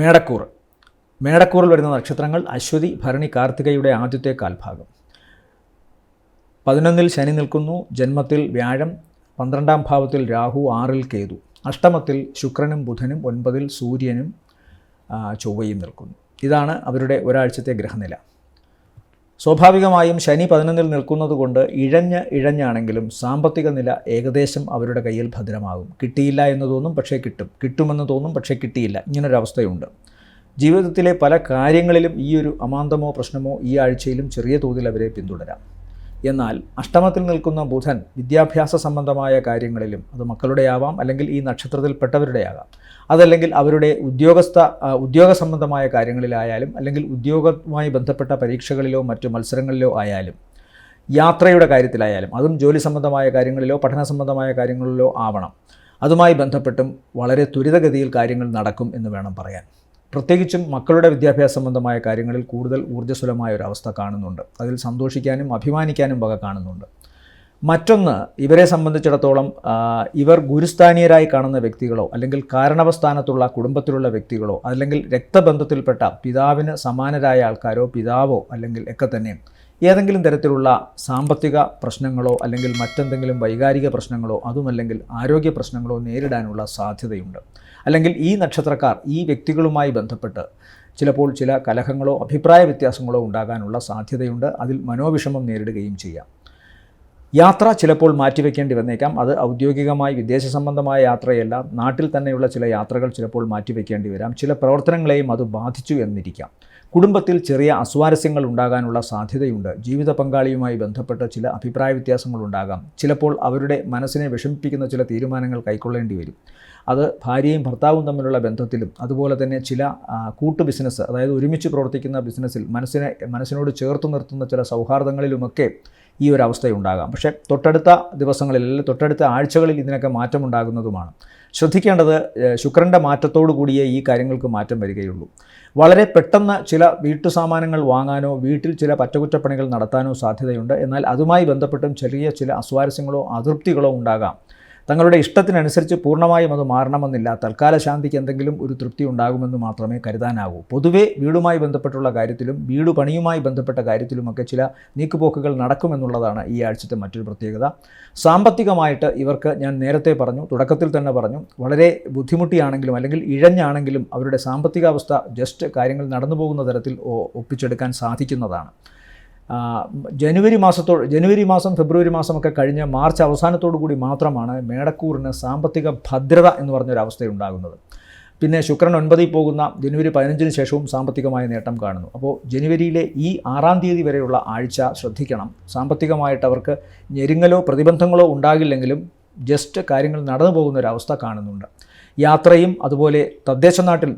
മേടക്കൂർ. മേടക്കൂറിൽ വരുന്ന നക്ഷത്രങ്ങൾ അശ്വതി, ഭരണി, കാർത്തികയുടെ ആദ്യത്തെ കാൽഭാഗം. 11-ൽ ശനി നിൽക്കുന്നു. ജന്മത്തിൽ വ്യാഴം, 12-ാം ഭാവത്തിൽ രാഹു, 6-ൽ കേതു, അഷ്ടമത്തിൽ ശുക്രനും ബുധനും, 9-ൽ സൂര്യനും ചൊവ്വയും നിൽക്കുന്നു. ഇതാണ് അവരുടെ ഒരാഴ്ചത്തെ ഗ്രഹനില. സ്വാഭാവികമായും ശനി 11-ൽ നിൽക്കുന്നത് കൊണ്ട് ഇഴഞ്ഞാണെങ്കിലും സാമ്പത്തിക നില ഏകദേശം അവരുടെ കയ്യിൽ ഭദ്രമാകും. കിട്ടിയില്ല എന്ന് തോന്നും, പക്ഷേ കിട്ടുമെന്ന് തോന്നും, പക്ഷേ കിട്ടിയില്ല. ഇങ്ങനൊരവസ്ഥയുണ്ട്. ജീവിതത്തിലെ പല കാര്യങ്ങളിലും ഈ ഒരു അമാന്തമോ പ്രശ്നമോ ഈ ആഴ്ചയിലും ചെറിയ തോതിൽ അവരെ പിന്തുടരാം. എന്നാൽ അഷ്ടമത്തിൽ നിൽക്കുന്ന ബുധൻ വിദ്യാഭ്യാസ സംബന്ധമായ കാര്യങ്ങളിലും, അത് മക്കളുടെ ആവാം, അല്ലെങ്കിൽ ഈ നക്ഷത്രത്തിൽപ്പെട്ടവരുടെ ആകാം, അതല്ലെങ്കിൽ അവരുടെ ഉദ്യോഗ സംബന്ധമായ കാര്യങ്ങളിലായാലും, അല്ലെങ്കിൽ ഉദ്യോഗവുമായി ബന്ധപ്പെട്ട പരീക്ഷകളിലോ മറ്റു മത്സരങ്ങളിലോ ആയാലും, യാത്രയുടെ കാര്യത്തിലായാലും, അതും ജോലി സംബന്ധമായ കാര്യങ്ങളിലോ പഠന സംബന്ധമായ കാര്യങ്ങളിലോ ആവണം, അതുമായി ബന്ധപ്പെട്ടും വളരെ ത്വരിതഗതിയിൽ കാര്യങ്ങൾ നടക്കും എന്ന് വേണം പറയാൻ. പ്രത്യേകിച്ചും മക്കളുടെ വിദ്യാഭ്യാസ സംബന്ധമായ കാര്യങ്ങളിൽ കൂടുതൽ ഊർജ്ജസ്വലമായ ഒരു അവസ്ഥ കാണുന്നുണ്ട്. അതിൽ സന്തോഷിക്കാനും അഭിമാനിക്കാനും വക കാണുന്നുണ്ട്. മറ്റൊന്ന്, ഇവരെ സംബന്ധിച്ചിടത്തോളം ഇവർ ഗുരുസ്ഥാനീയരായി കാണുന്ന വ്യക്തികളോ, അല്ലെങ്കിൽ കാരണവസ്ഥാനത്തുള്ള കുടുംബത്തിലുള്ള വ്യക്തികളോ, അല്ലെങ്കിൽ രക്തബന്ധത്തിൽപ്പെട്ട പിതാവിന് സമാനരായ ആൾക്കാരോ, പിതാവോ അല്ലെങ്കിൽ ഒക്കെ തന്നെ ഏതെങ്കിലും തരത്തിലുള്ള സാമ്പത്തിക പ്രശ്നങ്ങളോ, അല്ലെങ്കിൽ മറ്റെന്തെങ്കിലും വൈകാരിക പ്രശ്നങ്ങളോ, അതുമല്ലെങ്കിൽ ആരോഗ്യ പ്രശ്നങ്ങളോ നേരിടാനുള്ള സാധ്യതയുണ്ട്. അല്ലെങ്കിൽ ഈ നക്ഷത്രക്കാർ ഈ വ്യക്തികളുമായി ബന്ധപ്പെട്ട് ചിലപ്പോൾ ചില കലഹങ്ങളോ അഭിപ്രായ വ്യത്യാസങ്ങളോ ഉണ്ടാകാനുള്ള സാധ്യതയുണ്ട്. അതിൽ മനോവിഷമം നേരിടുകയും ചെയ്യാം. യാത്ര ചിലപ്പോൾ മാറ്റിവെക്കേണ്ടി വന്നേക്കാം. അത് ഔദ്യോഗികമായി വിദേശ സംബന്ധമായ യാത്രയല്ല, നാട്ടിൽ തന്നെയുള്ള ചില യാത്രകൾ ചിലപ്പോൾ മാറ്റിവെക്കേണ്ടി വരാം. ചില പ്രവർത്തനങ്ങളെയും അത് ബാധിച്ചു എന്നിരിക്കാം. കുടുംബത്തിൽ ചെറിയ അസ്വാരസ്യങ്ങൾ ഉണ്ടാകാനുള്ള സാധ്യതയുണ്ട്. ജീവിത പങ്കാളിയുമായി ബന്ധപ്പെട്ട് ചില അഭിപ്രായ വ്യത്യാസങ്ങൾ ഉണ്ടാകാം. ചിലപ്പോൾ അവരുടെ മനസ്സിനെ വിഷമിപ്പിക്കുന്ന ചില തീരുമാനങ്ങൾ കൈക്കൊള്ളേണ്ടി വരും. അത് ഭാര്യയും ഭർത്താവും തമ്മിലുള്ള ബന്ധത്തിലും, അതുപോലെ തന്നെ ചില കൂട്ടു ബിസിനസ്, അതായത് ഒരുമിച്ച് പ്രവർത്തിക്കുന്ന ബിസിനസ്സിൽ മനസ്സിനോട് ചേർത്ത് നിർത്തുന്ന ചില സൗഹാർദ്ദങ്ങളിലുമൊക്കെ ഈ ഒരു അവസ്ഥയുണ്ടാകാം. പക്ഷേ തൊട്ടടുത്ത ദിവസങ്ങളിൽ, അല്ലെങ്കിൽ തൊട്ടടുത്ത ആഴ്ചകളിൽ ഇതിനൊക്കെ മാറ്റമുണ്ടാകുന്നതുമാണ്. ശ്രദ്ധിക്കേണ്ടത്, ശുക്രൻ്റെ മാറ്റത്തോടു കൂടിയേ ഈ കാര്യങ്ങൾക്ക് മാറ്റം വരികയുള്ളൂ. വളരെ പെട്ടെന്ന് ചില വീട്ടുസാമാനങ്ങൾ വാങ്ങാനോ വീട്ടിൽ ചില പറ്റകുറ്റപ്പണികൾ നടത്താനോ സാധ്യതയുണ്ട്. എന്നാൽ അതുമായി ബന്ധപ്പെട്ടും ചെറിയ ചില അസ്വാരസ്യങ്ങളോ അതൃപ്തികളോ ഉണ്ടാകാം. തങ്ങളുടെ ഇഷ്ടത്തിനനുസരിച്ച് പൂർണ്ണമായും അത് മാറണമെന്നില്ല. തൽക്കാല ശാന്തിക്ക് എന്തെങ്കിലും ഒരു തൃപ്തി ഉണ്ടാകുമെന്ന് മാത്രമേ കരുതാനാകൂ. പൊതുവേ വീടുമായി ബന്ധപ്പെട്ടുള്ള കാര്യത്തിലും വീടു പണിയുമായി ബന്ധപ്പെട്ട കാര്യത്തിലുമൊക്കെ ചില നീക്കുപോക്കുകൾ നടക്കുമെന്നുള്ളതാണ് ഈ ആഴ്ചത്തെ മറ്റൊരു പ്രത്യേകത. സാമ്പത്തികമായിട്ട് ഇവർക്ക്, ഞാൻ നേരത്തെ പറഞ്ഞു, തുടക്കത്തിൽ തന്നെ പറഞ്ഞു, വളരെ ബുദ്ധിമുട്ടിയാണെങ്കിലും അല്ലെങ്കിൽ ഇഴഞ്ഞാണെങ്കിലും അവരുടെ സാമ്പത്തികാവസ്ഥ ജസ്റ്റ് കാര്യങ്ങൾ നടന്നു പോകുന്ന തരത്തിൽ ഒപ്പിച്ചെടുക്കാൻ സാധിക്കുന്നതാണ്. ജനുവരി മാസം, ഫെബ്രുവരി മാസമൊക്കെ കഴിഞ്ഞ് മാർച്ച് അവസാനത്തോടു കൂടി മാത്രമാണ് മേടക്കൂറിന് സാമ്പത്തിക ഭദ്രത എന്ന് പറഞ്ഞൊരവസ്ഥയുണ്ടാകുന്നത്. പിന്നെ ശുക്രൻ 9-ൽ പോകുന്ന ജനുവരി 15-ന് ശേഷവും സാമ്പത്തികമായ നേട്ടം കാണുന്നു. അപ്പോൾ ജനുവരിയിലെ ഈ 6-ാം തീയതി വരെയുള്ള ആഴ്ച ശ്രദ്ധിക്കണം. സാമ്പത്തികമായിട്ട് അവർക്ക് ഞെരുങ്ങലോ പ്രതിബന്ധങ്ങളോ ഉണ്ടാകില്ലെങ്കിലും ജസ്റ്റ് കാര്യങ്ങൾ നടന്നു പോകുന്നൊരവസ്ഥ കാണുന്നുണ്ട്. യാത്രയും അതുപോലെ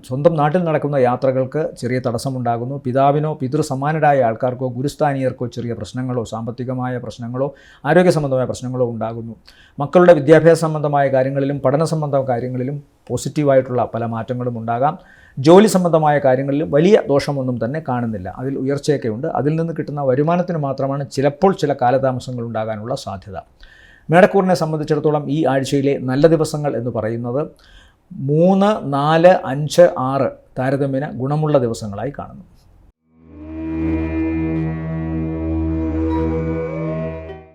സ്വന്തം നാട്ടിൽ നടക്കുന്ന യാത്രകൾക്ക് ചെറിയ തടസ്സമുണ്ടാകുന്നു. പിതാവിനോ പിതൃസമാനരായ ആൾക്കാർക്കോ ഗുരുസ്ഥാനീയർക്കോ ചെറിയ പ്രശ്നങ്ങളോ സാമ്പത്തികമായ പ്രശ്നങ്ങളോ ആരോഗ്യ സംബന്ധമായ പ്രശ്നങ്ങളോ ഉണ്ടാകുന്നു. മക്കളുടെ വിദ്യാഭ്യാസ സംബന്ധമായ കാര്യങ്ങളിലും പഠന സംബന്ധമായ കാര്യങ്ങളിലും പോസിറ്റീവായിട്ടുള്ള പല മാറ്റങ്ങളും ഉണ്ടാകാം. ജോലി സംബന്ധമായ കാര്യങ്ങളിലും വലിയ ദോഷമൊന്നും തന്നെ കാണുന്നില്ല. അതിൽ ഉയർച്ചയൊക്കെ ഉണ്ട്. അതിൽ നിന്ന് കിട്ടുന്ന വരുമാനത്തിന് മാത്രമാണ് ചിലപ്പോൾ ചില കാലതാമസങ്ങൾ ഉണ്ടാകാനുള്ള സാധ്യത. മേടക്കൂറിനെ സംബന്ധിച്ചിടത്തോളം ഈ ആഴ്ചയിലെ നല്ല ദിവസങ്ങൾ എന്ന് പറയുന്നത് 3, 4, 5, 6 താരതമ്യേന ഗുണമുള്ള ദിവസങ്ങളായി കാണുന്നു.